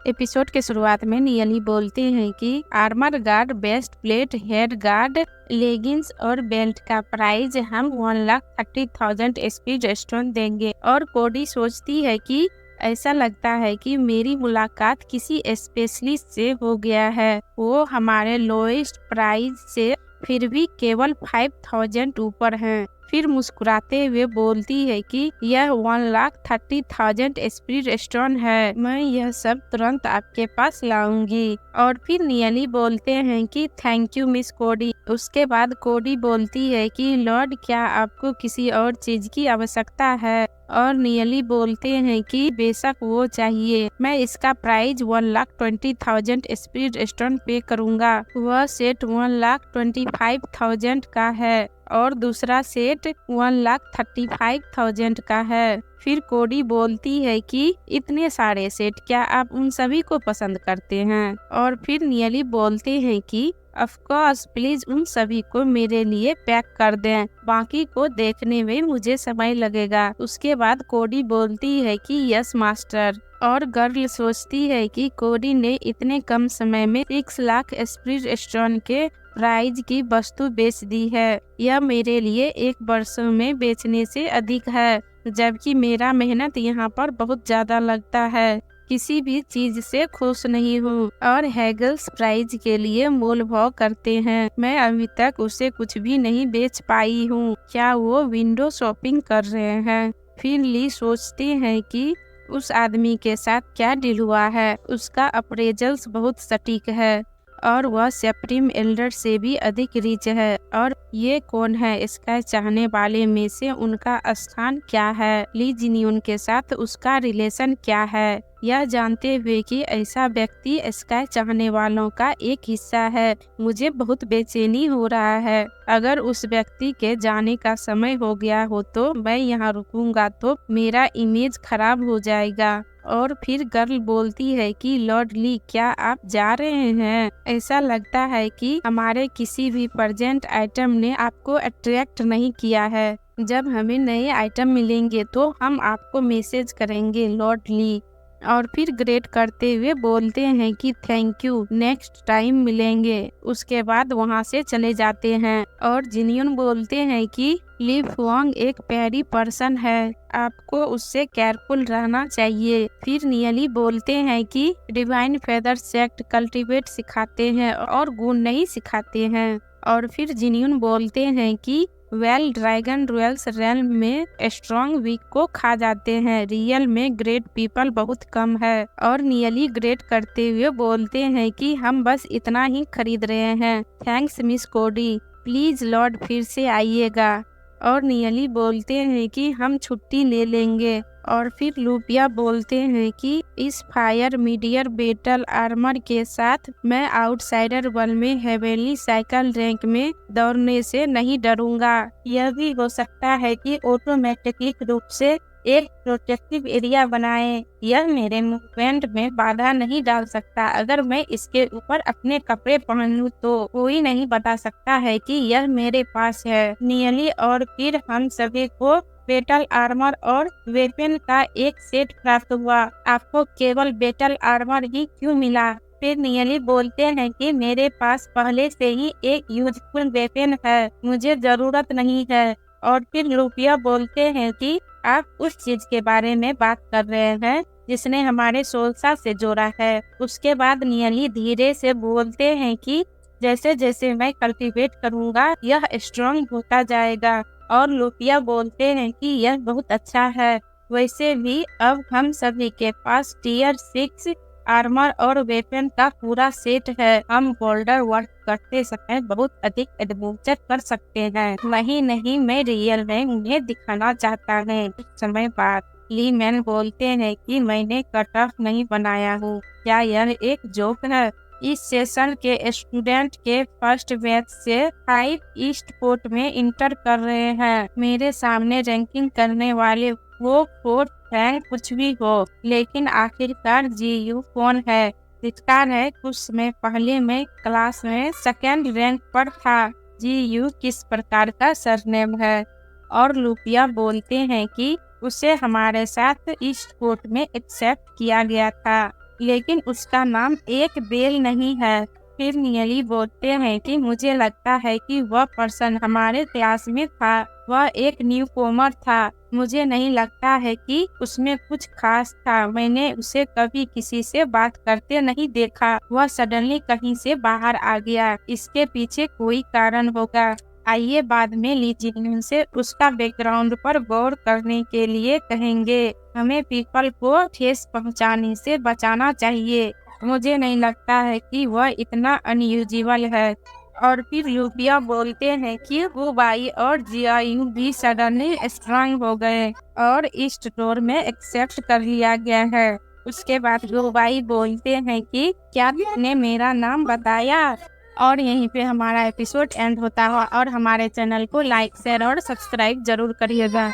Episode के शुरुआत में नियली बोलते हैं कि armour guard, best plate, head guard, leggings और बेल्ट का प्राइस हम 1,30,000 स्पीड स्टोन देंगे। और कोडी सोचती है कि ऐसा लगता है कि मेरी मुलाकात किसी स्पेशलिस्ट से हो गया है। वो हमारे लोएस्ट प्राइस से फिर भी केवल 5,000 ऊपर हैं। फिर मुस्कुराते हुए बोलती है कि यह 1,30,000 स्पीड स्टोन है, मैं यह सब तुरंत आपके पास लाऊंगी। और फिर नियली बोलते हैं कि थैंक यू मिस कोडी। उसके बाद कोडी बोलती है कि लॉर्ड, क्या आपको किसी और चीज की आवश्यकता है? और नियली बोलते हैं कि बेशक वो चाहिए, मैं इसका प्राइस 1,20,000 स्पीड स्टोन पे करूँगा। वह सेट 1,25,000 का है और दूसरा सेट 1,35,000 का है। फिर कोडी बोलती है कि इतने सारे सेट, क्या आप उन सभी को पसंद करते हैं? और फिर नियली बोलते हैं कि ऑफ कोर्स, प्लीज उन सभी को मेरे लिए पैक कर दें, बाकी को देखने में मुझे समय लगेगा। उसके बाद कोडी बोलती है कि यस मास्टर। और गर्ल सोचती है कि कोडी ने इतने कम समय में 6 लाख स्पीड स्टोन के प्राइज की वस्तु बेच दी है। यह मेरे लिए 1 वर्षों में बेचने से अधिक है, जबकि मेरा मेहनत यहाँ पर बहुत ज्यादा लगता है। किसी भी चीज से खुश नहीं हूँ और हैगल्स प्राइज के लिए मोल भाव करते हैं। मैं अभी तक उसे कुछ भी नहीं बेच पाई हूँ। क्या वो विंडो शॉपिंग कर रहे हैं? फिर ली सोचते हैं कि उस आदमी के साथ क्या डील हुआ है। उसका अप्रेजल्स बहुत सटीक है और वह सुप्रीम एल्डर से भी अधिक रिच है। और ये कौन है? इसका चाहने वाले में से उनका स्थान क्या है? ली जिनियन के साथ उसका रिलेशन क्या है? यह जानते हुए कि ऐसा व्यक्ति स्काई चाहने वालों का एक हिस्सा है, मुझे बहुत बेचैनी हो रहा है। अगर उस व्यक्ति के जाने का समय हो गया हो तो मैं यहाँ रुकूंगा तो मेरा इमेज खराब हो जाएगा। और फिर गर्ल बोलती है कि लॉर्ड ली, क्या आप जा रहे हैं? ऐसा लगता है कि हमारे किसी भी प्रेजेंट आइटम ने आपको अट्रैक्ट नहीं किया है। जब हमें नए आइटम मिलेंगे तो हम आपको मैसेज करेंगे लॉर्ड ली। और फिर ग्रेट करते हुए बोलते हैं कि थैंक यू, नेक्स्ट टाइम मिलेंगे। उसके बाद वहाँ से चले जाते हैं। और जिनियन बोलते हैं कि ली फुआंग एक प्यारी पर्सन है, आपको उससे केयरफुल रहना चाहिए। फिर नियली बोलते हैं कि डिवाइन फेदर सेक्ट कल्टीवेट सिखाते हैं और गुण नहीं सिखाते हैं। और फिर जिनियन बोलते हैं कि वेल, ड्रैगन रॉयल्स रेल्म में स्ट्रॉन्ग वीक को खा जाते हैं, रियल में ग्रेट पीपल बहुत कम है। और नियली ग्रेट करते हुए बोलते हैं कि हम बस इतना ही खरीद रहे हैं, थैंक्स मिस कोडी, प्लीज लॉर्ड फिर से आइएगा। और नियली बोलते हैं कि हम छुट्टी ले लेंगे। और फिर लूपिया बोलते हैं कि इस फायर मीडियर बेटल आर्मर के साथ मैं आउटसाइडर 1 में हेवेनली साइकिल रैंक में दौड़ने से नहीं डरूंगा। यह भी हो सकता है कि ऑटोमेटिक रूप से एक प्रोटेक्टिव एरिया बनाएं। यह मेरे मूवमेंट में बाधा नहीं डाल सकता। अगर मैं इसके ऊपर अपने कपड़े पहन लूं तो कोई नहीं बता सकता है कि यह मेरे पास है। नियली और फिर हम सभी को बेटल आर्मर और वेपन का एक सेट प्राप्त हुआ। आपको केवल बेटल आर्मर ही क्यों मिला? फिर नियली बोलते हैं कि मेरे पास पहले से ही एक यूजफुल वेपन है, मुझे जरूरत नहीं है। और फिर लूपिया बोलते हैं कि आप उस चीज के बारे में बात कर रहे हैं जिसने हमारे सोल्सा से जोड़ा है। उसके बाद नियली धीरे से बोलते हैं कि जैसे जैसे मैं कल्टीवेट करूंगा यह स्ट्रॉन्ग होता जाएगा। और लूपिया बोलते हैं कि यह बहुत अच्छा है। वैसे भी अब हम सभी के पास टियर 6 आर्मर और वेपन का पूरा सेट है। हम बोल्डर वर्क करते समय बहुत अधिक एडवेंचर कर सकते हैं। वही नहीं, मैं रियल में उन्हें दिखाना चाहता है। कुछ समय बाद ली मैन बोलते हैं कि मैंने कट ऑफ नहीं बनाया हूँ, क्या यह एक जोक है? इस सेशन के स्टूडेंट के फर्स्ट बैच से 5 ईस्ट पोर्ट में इंटर कर रहे हैं। मेरे सामने रैंकिंग करने वाले वो 4th रैंक कुछ भी हो, लेकिन आखिरकार जीयू कौन है? विचार है कुछ समय पहले मैं क्लास में 2nd रैंक पर था। जीयू किस प्रकार का सरनेम है? और लूपिया बोलते हैं कि उसे हमारे साथ ईस्ट कोर्ट में एक्सेप्ट किया गया था। लेकिन उसका नाम एक बेल नहीं है। फिर नियली बोलते हैं कि मुझे लगता है कि वह पर्सन हमारे क्लास में था, वह एक न्यू कॉमर था। मुझे नहीं लगता है कि उसमें कुछ खास था। मैंने उसे कभी किसी से बात करते नहीं देखा। वह सडनली कहीं से बाहर आ गया। इसके पीछे कोई कारण होगा। आइए बाद में ली जिन से उसका बैकग्राउंड पर गौर करने के लिए कहेंगे। हमें पीपल को ठेस पहुंचाने से बचाना चाहिए। मुझे नहीं लगता है कि वह इतना अनयूजुअल है। और फिर यूपिया बोलते हैं कि हुबाई और जियायू भी सडनली स्ट्रांग हो गए और इस स्टोर में एक्सेप्ट कर लिया गया है। उसके बाद हुबाई बोलते हैं कि क्या तुमने मेरा नाम बताया। और यहीं पे हमारा एपिसोड एंड होता है और हमारे चैनल को लाइक शेयर और सब्सक्राइब जरूर करिएगा।